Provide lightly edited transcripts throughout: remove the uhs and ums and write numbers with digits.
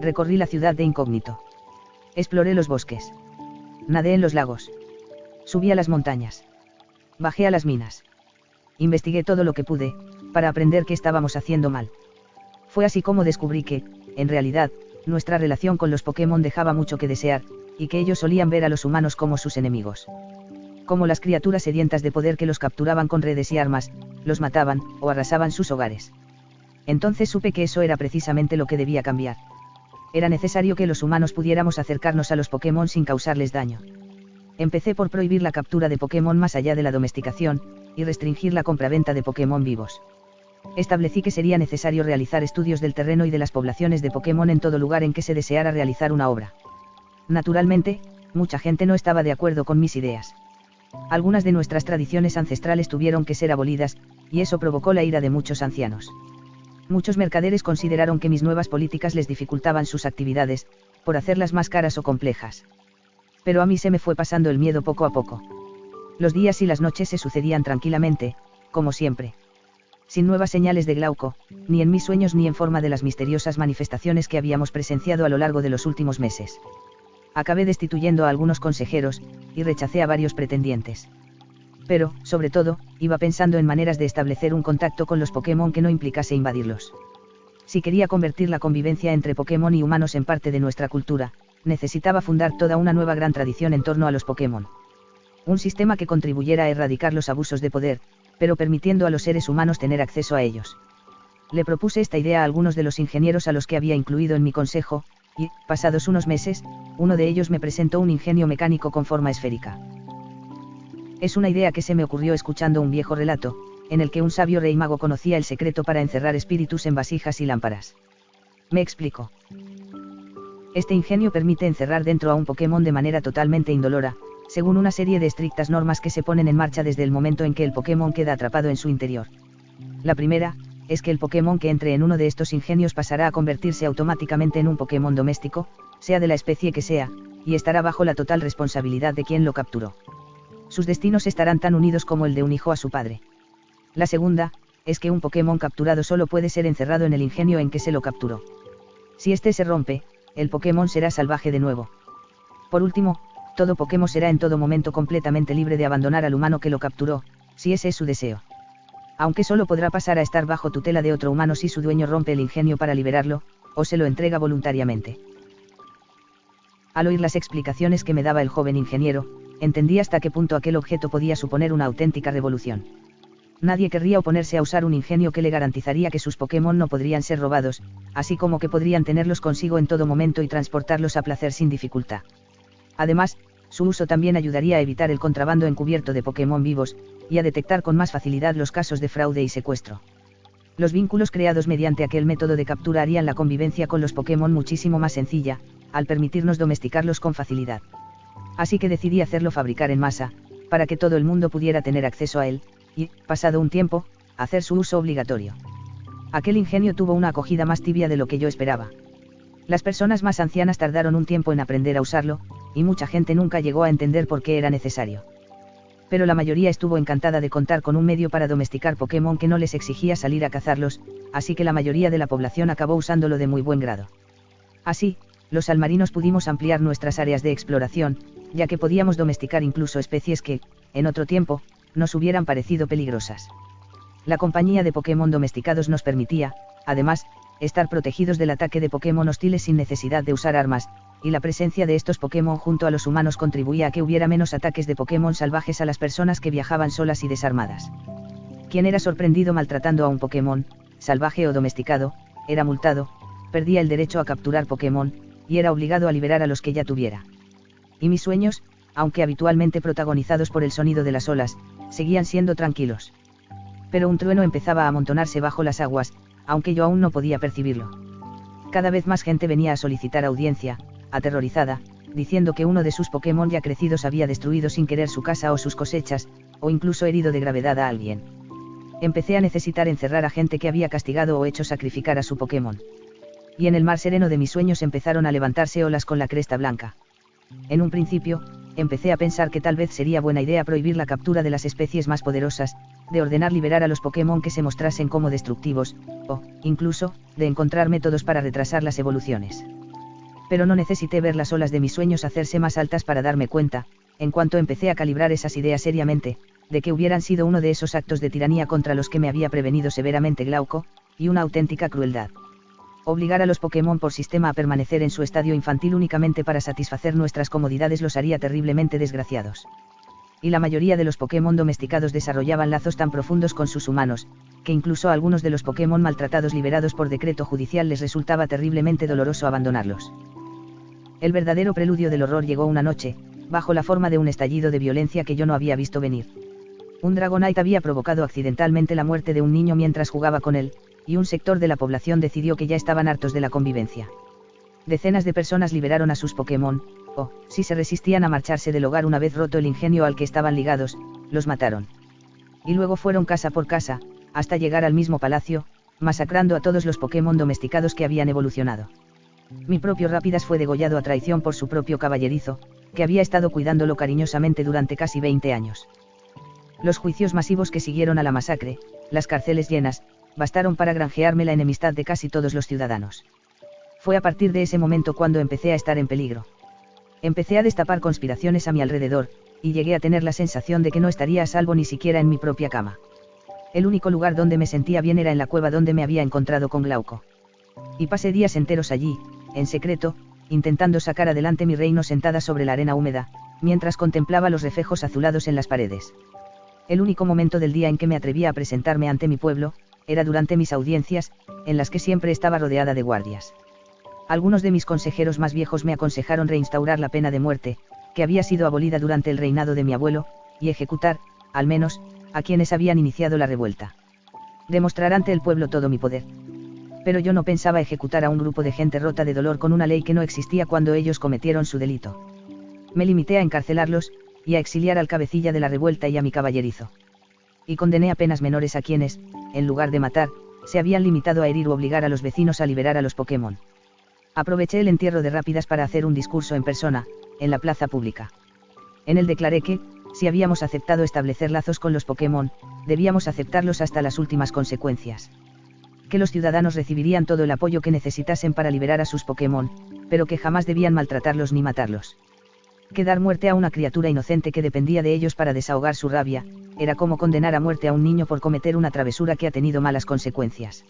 recorrí la ciudad de incógnito. Exploré los bosques. Nadé en los lagos. Subí a las montañas. Bajé a las minas. Investigué todo lo que pude, para aprender qué estábamos haciendo mal. Fue así como descubrí que, en realidad, nuestra relación con los Pokémon dejaba mucho que desear, y que ellos solían ver a los humanos como sus enemigos. Como las criaturas sedientas de poder que los capturaban con redes y armas, los mataban, o arrasaban sus hogares. Entonces supe que eso era precisamente lo que debía cambiar. Era necesario que los humanos pudiéramos acercarnos a los Pokémon sin causarles daño. Empecé por prohibir la captura de Pokémon más allá de la domesticación, y restringir la compraventa de Pokémon vivos. Establecí que sería necesario realizar estudios del terreno y de las poblaciones de Pokémon en todo lugar en que se deseara realizar una obra. Naturalmente, mucha gente no estaba de acuerdo con mis ideas. Algunas de nuestras tradiciones ancestrales tuvieron que ser abolidas, y eso provocó la ira de muchos ancianos. Muchos mercaderes consideraron que mis nuevas políticas les dificultaban sus actividades, por hacerlas más caras o complejas. Pero a mí se me fue pasando el miedo poco a poco. Los días y las noches se sucedían tranquilamente, como siempre. Sin nuevas señales de Glauco, ni en mis sueños ni en forma de las misteriosas manifestaciones que habíamos presenciado a lo largo de los últimos meses. Acabé destituyendo a algunos consejeros, y rechacé a varios pretendientes. Pero, sobre todo, iba pensando en maneras de establecer un contacto con los Pokémon que no implicase invadirlos. Si quería convertir la convivencia entre Pokémon y humanos en parte de nuestra cultura, necesitaba fundar toda una nueva gran tradición en torno a los Pokémon. Un sistema que contribuyera a erradicar los abusos de poder, pero permitiendo a los seres humanos tener acceso a ellos. Le propuse esta idea a algunos de los ingenieros a los que había incluido en mi consejo, y, pasados unos meses, uno de ellos me presentó un ingenio mecánico con forma esférica. Es una idea que se me ocurrió escuchando un viejo relato, en el que un sabio rey mago conocía el secreto para encerrar espíritus en vasijas y lámparas. Me explico. Este ingenio permite encerrar dentro a un Pokémon de manera totalmente indolora, según una serie de estrictas normas que se ponen en marcha desde el momento en que el Pokémon queda atrapado en su interior. La primera, es que el Pokémon que entre en uno de estos ingenios pasará a convertirse automáticamente en un Pokémon doméstico, sea de la especie que sea, y estará bajo la total responsabilidad de quien lo capturó. Sus destinos estarán tan unidos como el de un hijo a su padre. La segunda, es que un Pokémon capturado solo puede ser encerrado en el ingenio en que se lo capturó. Si este se rompe, el Pokémon será salvaje de nuevo. Por último, todo Pokémon será en todo momento completamente libre de abandonar al humano que lo capturó, si ese es su deseo. Aunque solo podrá pasar a estar bajo tutela de otro humano si su dueño rompe el ingenio para liberarlo, o se lo entrega voluntariamente. Al oír las explicaciones que me daba el joven ingeniero, entendí hasta qué punto aquel objeto podía suponer una auténtica revolución. Nadie querría oponerse a usar un ingenio que le garantizaría que sus Pokémon no podrían ser robados, así como que podrían tenerlos consigo en todo momento y transportarlos a placer sin dificultad. Además, su uso también ayudaría a evitar el contrabando encubierto de Pokémon vivos, y a detectar con más facilidad los casos de fraude y secuestro. Los vínculos creados mediante aquel método de captura harían la convivencia con los Pokémon muchísimo más sencilla, al permitirnos domesticarlos con facilidad. Así que decidí hacerlo fabricar en masa, para que todo el mundo pudiera tener acceso a él, y, pasado un tiempo, hacer su uso obligatorio. Aquel ingenio tuvo una acogida más tibia de lo que yo esperaba. Las personas más ancianas tardaron un tiempo en aprender a usarlo, y mucha gente nunca llegó a entender por qué era necesario. Pero la mayoría estuvo encantada de contar con un medio para domesticar Pokémon que no les exigía salir a cazarlos, así que la mayoría de la población acabó usándolo de muy buen grado. Así, los salmarinos pudimos ampliar nuestras áreas de exploración, ya que podíamos domesticar incluso especies que, en otro tiempo, nos hubieran parecido peligrosas. La compañía de Pokémon domesticados nos permitía, además, estar protegidos del ataque de Pokémon hostiles sin necesidad de usar armas, y la presencia de estos Pokémon junto a los humanos contribuía a que hubiera menos ataques de Pokémon salvajes a las personas que viajaban solas y desarmadas. Quien era sorprendido maltratando a un Pokémon, salvaje o domesticado, era multado, perdía el derecho a capturar Pokémon, y era obligado a liberar a los que ya tuviera. Y mis sueños, aunque habitualmente protagonizados por el sonido de las olas, seguían siendo tranquilos. Pero un trueno empezaba a amontonarse bajo las aguas, aunque yo aún no podía percibirlo. Cada vez más gente venía a solicitar audiencia, aterrorizada, diciendo que uno de sus Pokémon ya crecidos había destruido sin querer su casa o sus cosechas, o incluso herido de gravedad a alguien. Empecé a necesitar encerrar a gente que había castigado o hecho sacrificar a su Pokémon. Y en el mar sereno de mis sueños empezaron a levantarse olas con la cresta blanca. En un principio, empecé a pensar que tal vez sería buena idea prohibir la captura de las especies más poderosas, de ordenar liberar a los Pokémon que se mostrasen como destructivos, o, incluso, de encontrar métodos para retrasar las evoluciones. Pero no necesité ver las olas de mis sueños hacerse más altas para darme cuenta, en cuanto empecé a calibrar esas ideas seriamente, de que hubieran sido uno de esos actos de tiranía contra los que me había prevenido severamente Glauco, y una auténtica crueldad. Obligar a los Pokémon por sistema a permanecer en su estadio infantil únicamente para satisfacer nuestras comodidades los haría terriblemente desgraciados. Y la mayoría de los Pokémon domesticados desarrollaban lazos tan profundos con sus humanos, que incluso a algunos de los Pokémon maltratados liberados por decreto judicial les resultaba terriblemente doloroso abandonarlos. El verdadero preludio del horror llegó una noche, bajo la forma de un estallido de violencia que yo no había visto venir. Un Dragonite había provocado accidentalmente la muerte de un niño mientras jugaba con él, y un sector de la población decidió que ya estaban hartos de la convivencia. Decenas de personas liberaron a sus Pokémon, o, si se resistían a marcharse del hogar una vez roto el ingenio al que estaban ligados, los mataron. Y luego fueron casa por casa, hasta llegar al mismo palacio, masacrando a todos los Pokémon domesticados que habían evolucionado. Mi propio Rápidas fue degollado a traición por su propio caballerizo, que había estado cuidándolo cariñosamente durante casi 20 años. Los juicios masivos que siguieron a la masacre, las cárceles llenas, bastaron para granjearme la enemistad de casi todos los ciudadanos. Fue a partir de ese momento cuando empecé a estar en peligro. Empecé a destapar conspiraciones a mi alrededor, y llegué a tener la sensación de que no estaría a salvo ni siquiera en mi propia cama. El único lugar donde me sentía bien era en la cueva donde me había encontrado con Glauco. Y pasé días enteros allí, en secreto, intentando sacar adelante mi reino sentada sobre la arena húmeda, mientras contemplaba los reflejos azulados en las paredes. El único momento del día en que me atrevía a presentarme ante mi pueblo, era durante mis audiencias, en las que siempre estaba rodeada de guardias. Algunos de mis consejeros más viejos me aconsejaron reinstaurar la pena de muerte, que había sido abolida durante el reinado de mi abuelo, y ejecutar, al menos, a quienes habían iniciado la revuelta. Demostrar ante el pueblo todo mi poder. Pero yo no pensaba ejecutar a un grupo de gente rota de dolor con una ley que no existía cuando ellos cometieron su delito. Me limité a encarcelarlos, y a exiliar al cabecilla de la revuelta y a mi caballerizo. Y condené a penas menores a quienes, en lugar de matar, se habían limitado a herir o obligar a los vecinos a liberar a los Pokémon. Aproveché el entierro de Rápidas para hacer un discurso en persona, en la plaza pública. En él declaré que, si habíamos aceptado establecer lazos con los Pokémon, debíamos aceptarlos hasta las últimas consecuencias. Que los ciudadanos recibirían todo el apoyo que necesitasen para liberar a sus Pokémon, pero que jamás debían maltratarlos ni matarlos. Que dar muerte a una criatura inocente que dependía de ellos para desahogar su rabia, era como condenar a muerte a un niño por cometer una travesura que ha tenido malas consecuencias.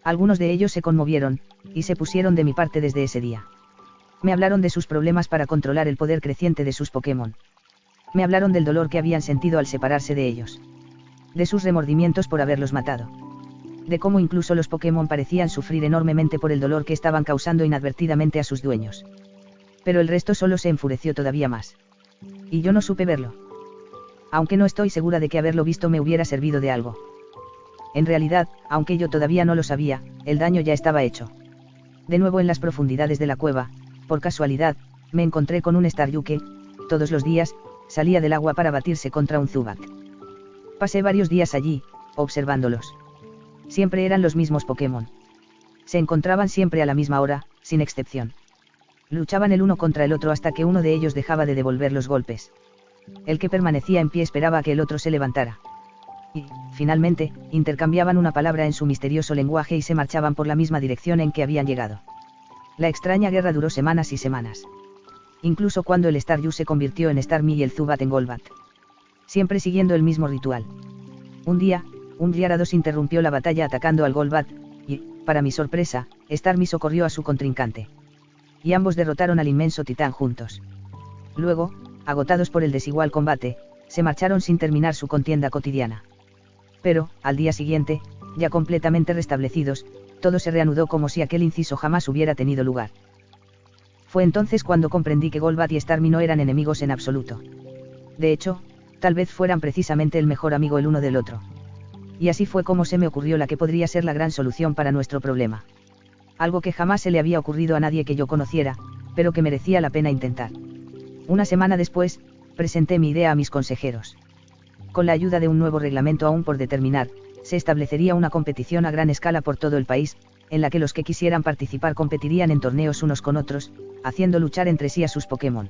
Algunos de ellos se conmovieron, y se pusieron de mi parte desde ese día. Me hablaron de sus problemas para controlar el poder creciente de sus Pokémon. Me hablaron del dolor que habían sentido al separarse de ellos. De sus remordimientos por haberlos matado. De cómo incluso los Pokémon parecían sufrir enormemente por el dolor que estaban causando inadvertidamente a sus dueños. Pero el resto solo se enfureció todavía más. Y yo no supe verlo. Aunque no estoy segura de que haberlo visto me hubiera servido de algo. En realidad, aunque yo todavía no lo sabía, el daño ya estaba hecho. De nuevo en las profundidades de la cueva, por casualidad, me encontré con un Staryu que, todos los días, salía del agua para batirse contra un Zubat. Pasé varios días allí, observándolos. Siempre eran los mismos Pokémon. Se encontraban siempre a la misma hora, sin excepción. Luchaban el uno contra el otro hasta que uno de ellos dejaba de devolver los golpes. El que permanecía en pie esperaba a que el otro se levantara. Y, finalmente, intercambiaban una palabra en su misterioso lenguaje y se marchaban por la misma dirección en que habían llegado. La extraña guerra duró semanas y semanas. Incluso cuando el Staryu se convirtió en Starmie y el Zubat en Golbat. Siempre siguiendo el mismo ritual. Un día, un Gyarados interrumpió la batalla atacando al Golbat, y, para mi sorpresa, Starmie socorrió a su contrincante. Y ambos derrotaron al inmenso titán juntos. Luego, agotados por el desigual combate, se marcharon sin terminar su contienda cotidiana. Pero, al día siguiente, ya completamente restablecidos, todo se reanudó como si aquel inciso jamás hubiera tenido lugar. Fue entonces cuando comprendí que Golbat y Starmie no eran enemigos en absoluto. De hecho, tal vez fueran precisamente el mejor amigo el uno del otro. Y así fue como se me ocurrió la que podría ser la gran solución para nuestro problema. Algo que jamás se le había ocurrido a nadie que yo conociera, pero que merecía la pena intentar. Una semana después, presenté mi idea a mis consejeros. Con la ayuda de un nuevo reglamento aún por determinar, se establecería una competición a gran escala por todo el país, en la que los que quisieran participar competirían en torneos unos con otros, haciendo luchar entre sí a sus Pokémon.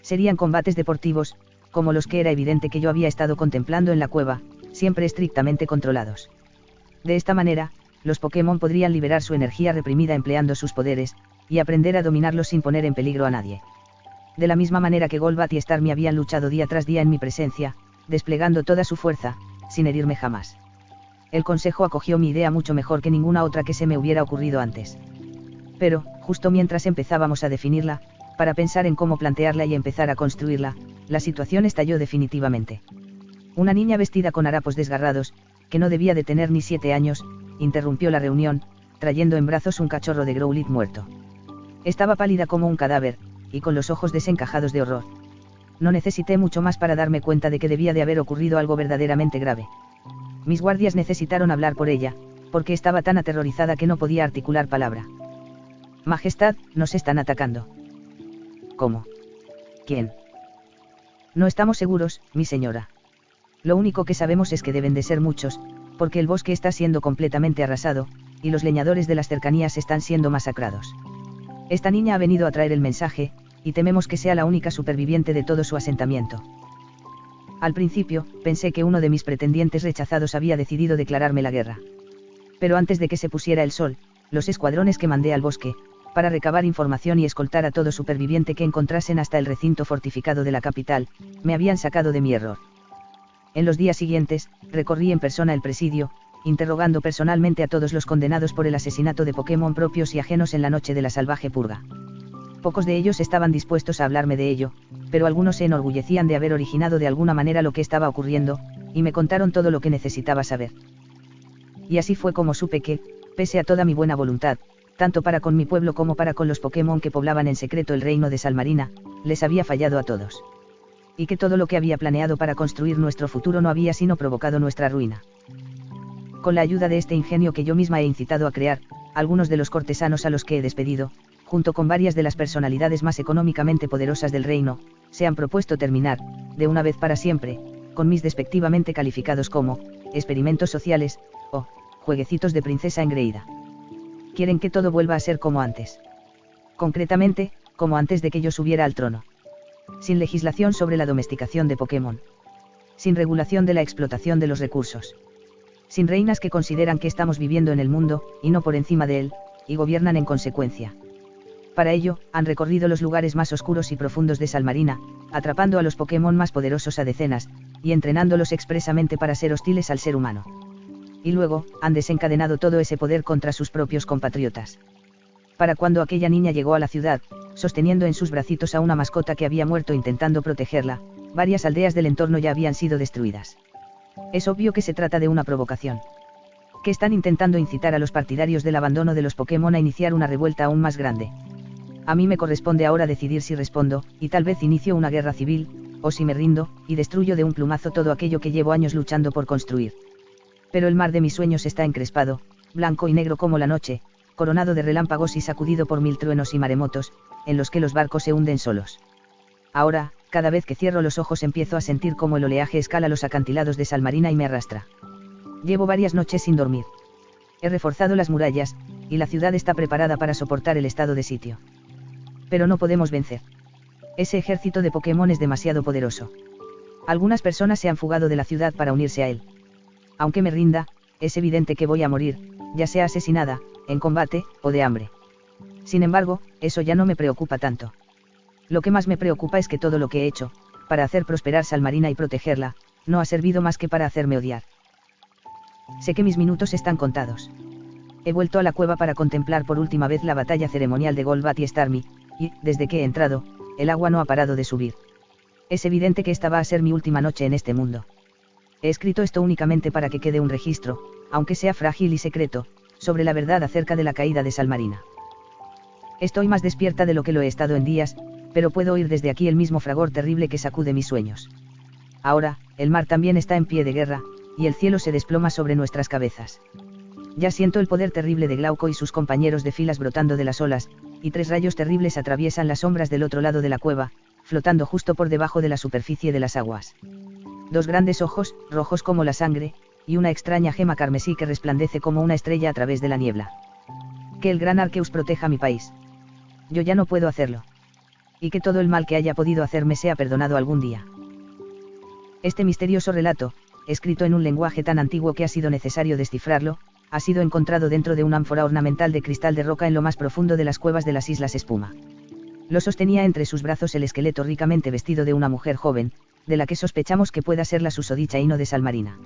Serían combates deportivos, como los que era evidente que yo había estado contemplando en la cueva, siempre estrictamente controlados. De esta manera, los Pokémon podrían liberar su energía reprimida empleando sus poderes, y aprender a dominarlos sin poner en peligro a nadie. De la misma manera que Golbat y Starmie habían luchado día tras día en mi presencia, desplegando toda su fuerza, sin herirme jamás. El consejo acogió mi idea mucho mejor que ninguna otra que se me hubiera ocurrido antes. Pero, justo mientras empezábamos a definirla, para pensar en cómo plantearla y empezar a construirla, la situación estalló definitivamente. Una niña vestida con harapos desgarrados, que no debía de tener ni 7 años, interrumpió la reunión, trayendo en brazos un cachorro de Growlithe muerto. Estaba pálida como un cadáver, y con los ojos desencajados de horror. No necesité mucho más para darme cuenta de que debía de haber ocurrido algo verdaderamente grave. Mis guardias necesitaron hablar por ella, porque estaba tan aterrorizada que no podía articular palabra. Majestad, nos están atacando. ¿Cómo? ¿Quién? No estamos seguros, mi señora. Lo único que sabemos es que deben de ser muchos, porque el bosque está siendo completamente arrasado, y los leñadores de las cercanías están siendo masacrados. Esta niña ha venido a traer el mensaje, y tememos que sea la única superviviente de todo su asentamiento. Al principio, pensé que uno de mis pretendientes rechazados había decidido declararme la guerra. Pero antes de que se pusiera el sol, los escuadrones que mandé al bosque, para recabar información y escoltar a todo superviviente que encontrasen hasta el recinto fortificado de la capital, me habían sacado de mi error. En los días siguientes, recorrí en persona el presidio, interrogando personalmente a todos los condenados por el asesinato de Pokémon propios y ajenos en la noche de la salvaje purga. Pocos de ellos estaban dispuestos a hablarme de ello, pero algunos se enorgullecían de haber originado de alguna manera lo que estaba ocurriendo, y me contaron todo lo que necesitaba saber. Y así fue como supe que, pese a toda mi buena voluntad, tanto para con mi pueblo como para con los Pokémon que poblaban en secreto el reino de Salmarina, les había fallado a todos. Y que todo lo que había planeado para construir nuestro futuro no había sino provocado nuestra ruina. Con la ayuda de este ingenio que yo misma he incitado a crear, algunos de los cortesanos a los que he despedido, junto con varias de las personalidades más económicamente poderosas del reino, se han propuesto terminar, de una vez para siempre, con mis despectivamente calificados como experimentos sociales, o jueguecitos de princesa engreída. Quieren que todo vuelva a ser como antes. Concretamente, como antes de que yo subiera al trono. Sin legislación sobre la domesticación de Pokémon. Sin regulación de la explotación de los recursos. Sin reinas que consideran que estamos viviendo en el mundo, y no por encima de él, y gobiernan en consecuencia. Para ello, han recorrido los lugares más oscuros y profundos de Salmarina, atrapando a los Pokémon más poderosos a decenas, y entrenándolos expresamente para ser hostiles al ser humano. Y luego, han desencadenado todo ese poder contra sus propios compatriotas. Para cuando aquella niña llegó a la ciudad, sosteniendo en sus bracitos a una mascota que había muerto intentando protegerla, varias aldeas del entorno ya habían sido destruidas. Es obvio que se trata de una provocación. Que están intentando incitar a los partidarios del abandono de los Pokémon a iniciar una revuelta aún más grande. A mí me corresponde ahora decidir si respondo, y tal vez inicio una guerra civil, o si me rindo, y destruyo de un plumazo todo aquello que llevo años luchando por construir. Pero el mar de mis sueños está encrespado, blanco y negro como la noche, coronado de relámpagos y sacudido por 1000 truenos y maremotos, en los que los barcos se hunden solos. Ahora, cada vez que cierro los ojos empiezo a sentir cómo el oleaje escala los acantilados de Salmarina y me arrastra. Llevo varias noches sin dormir. He reforzado las murallas, y la ciudad está preparada para soportar el estado de sitio. Pero no podemos vencer. Ese ejército de Pokémon es demasiado poderoso. Algunas personas se han fugado de la ciudad para unirse a él. Aunque me rinda, es evidente que voy a morir, ya sea asesinada, en combate, o de hambre. Sin embargo, eso ya no me preocupa tanto. Lo que más me preocupa es que todo lo que he hecho, para hacer prosperar Salmarina y protegerla, no ha servido más que para hacerme odiar. Sé que mis minutos están contados. He vuelto a la cueva para contemplar por última vez la batalla ceremonial de Golbat y Starmie, y, desde que he entrado, el agua no ha parado de subir. Es evidente que esta va a ser mi última noche en este mundo. He escrito esto únicamente para que quede un registro, aunque sea frágil y secreto, sobre la verdad acerca de la caída de Salmarina. Estoy más despierta de lo que lo he estado en días, pero puedo oír desde aquí el mismo fragor terrible que sacude mis sueños. Ahora, el mar también está en pie de guerra, y el cielo se desploma sobre nuestras cabezas. Ya siento el poder terrible de Glauco y sus compañeros de filas brotando de las olas, y 3 rayos terribles atraviesan las sombras del otro lado de la cueva, flotando justo por debajo de la superficie de las aguas. 2 grandes ojos, rojos como la sangre, y una extraña gema carmesí que resplandece como una estrella a través de la niebla. Que el gran Arceus proteja mi país. Yo ya no puedo hacerlo. Y que todo el mal que haya podido hacerme sea perdonado algún día. Este misterioso relato, escrito en un lenguaje tan antiguo que ha sido necesario descifrarlo, ha sido encontrado dentro de una ánfora ornamental de cristal de roca en lo más profundo de las cuevas de las Islas Espuma. Lo sostenía entre sus brazos el esqueleto ricamente vestido de una mujer joven, de la que sospechamos que pueda ser la susodicha Hino de Salmarina.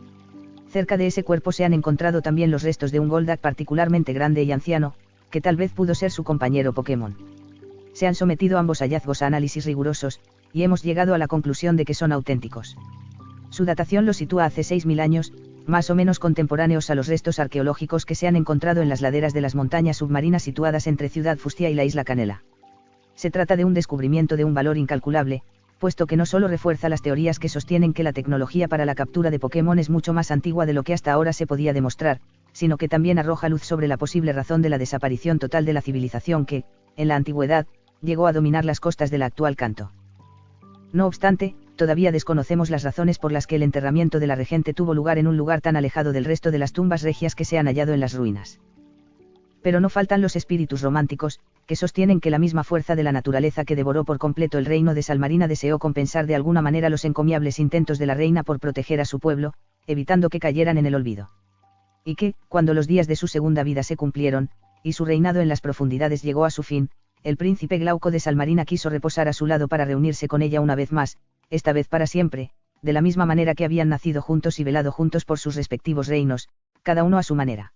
Cerca de ese cuerpo se han encontrado también los restos de un Goldak particularmente grande y anciano, que tal vez pudo ser su compañero Pokémon. Se han sometido ambos hallazgos a análisis rigurosos, y hemos llegado a la conclusión de que son auténticos. Su datación los sitúa hace 6.000 años, más o menos contemporáneos a los restos arqueológicos que se han encontrado en las laderas de las montañas submarinas situadas entre Ciudad Fustia y la isla Canela. Se trata de un descubrimiento de un valor incalculable, puesto que no solo refuerza las teorías que sostienen que la tecnología para la captura de Pokémon es mucho más antigua de lo que hasta ahora se podía demostrar, sino que también arroja luz sobre la posible razón de la desaparición total de la civilización que, en la antigüedad, llegó a dominar las costas del actual Kanto. No obstante, todavía desconocemos las razones por las que el enterramiento de la regente tuvo lugar en un lugar tan alejado del resto de las tumbas regias que se han hallado en las ruinas. Pero no faltan los espíritus románticos, que sostienen que la misma fuerza de la naturaleza que devoró por completo el reino de Salmarina deseó compensar de alguna manera los encomiables intentos de la reina por proteger a su pueblo, evitando que cayeran en el olvido. Y que, cuando los días de su segunda vida se cumplieron, y su reinado en las profundidades llegó a su fin, el príncipe Glauco de Salmarina quiso reposar a su lado para reunirse con ella una vez más, esta vez para siempre, de la misma manera que habían nacido juntos y velado juntos por sus respectivos reinos, cada uno a su manera.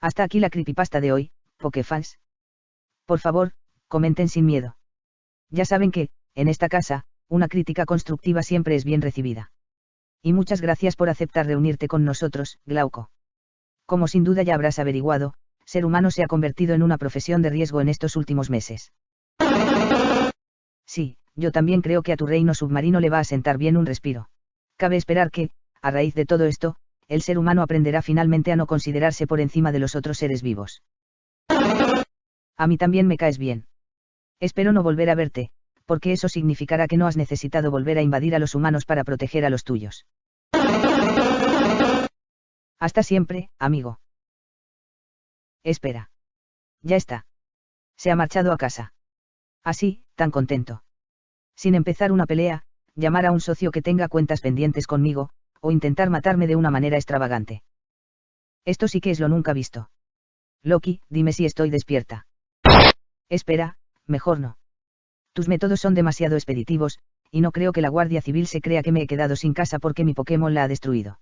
Hasta aquí la creepypasta de hoy, Pokéfans. Por favor, comenten sin miedo. Ya saben que, en esta casa, una crítica constructiva siempre es bien recibida. Y muchas gracias por aceptar reunirte con nosotros, Glauco. Como sin duda ya habrás averiguado, ser humano se ha convertido en una profesión de riesgo en estos últimos meses. Sí, yo también creo que a tu reino submarino le va a sentar bien un respiro. Cabe esperar que, a raíz de todo esto, el ser humano aprenderá finalmente a no considerarse por encima de los otros seres vivos. A mí también me caes bien. Espero no volver a verte, porque eso significará que no has necesitado volver a invadir a los humanos para proteger a los tuyos. Hasta siempre, amigo. Espera. Ya está. Se ha marchado a casa. Así, tan contento. Sin empezar una pelea, llamar a un socio que tenga cuentas pendientes conmigo, o intentar matarme de una manera extravagante. Esto sí que es lo nunca visto. Loki, dime si estoy despierta. Espera, mejor no. Tus métodos son demasiado expeditivos, y no creo que la Guardia Civil se crea que me he quedado sin casa porque mi Pokémon la ha destruido.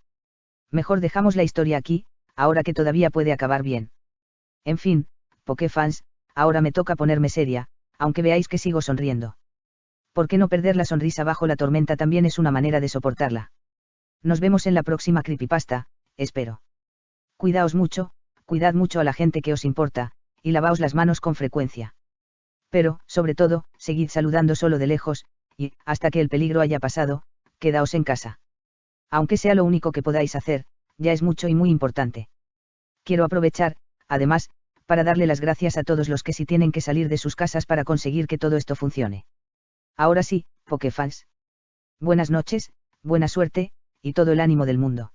Mejor dejamos la historia aquí, ahora que todavía puede acabar bien. En fin, Pokéfans, ahora me toca ponerme seria, aunque veáis que sigo sonriendo. ¿Por qué no perder la sonrisa bajo la tormenta también es una manera de soportarla? Nos vemos en la próxima creepypasta, espero. Cuidaos mucho, cuidad mucho a la gente que os importa, y lavaos las manos con frecuencia. Pero, sobre todo, seguid saludando solo de lejos, y, hasta que el peligro haya pasado, quedaos en casa. Aunque sea lo único que podáis hacer, ya es mucho y muy importante. Quiero aprovechar, además, para darle las gracias a todos los que sí tienen que salir de sus casas para conseguir que todo esto funcione. Ahora sí, Pokéfans. Buenas noches, buena suerte, y todo el ánimo del mundo.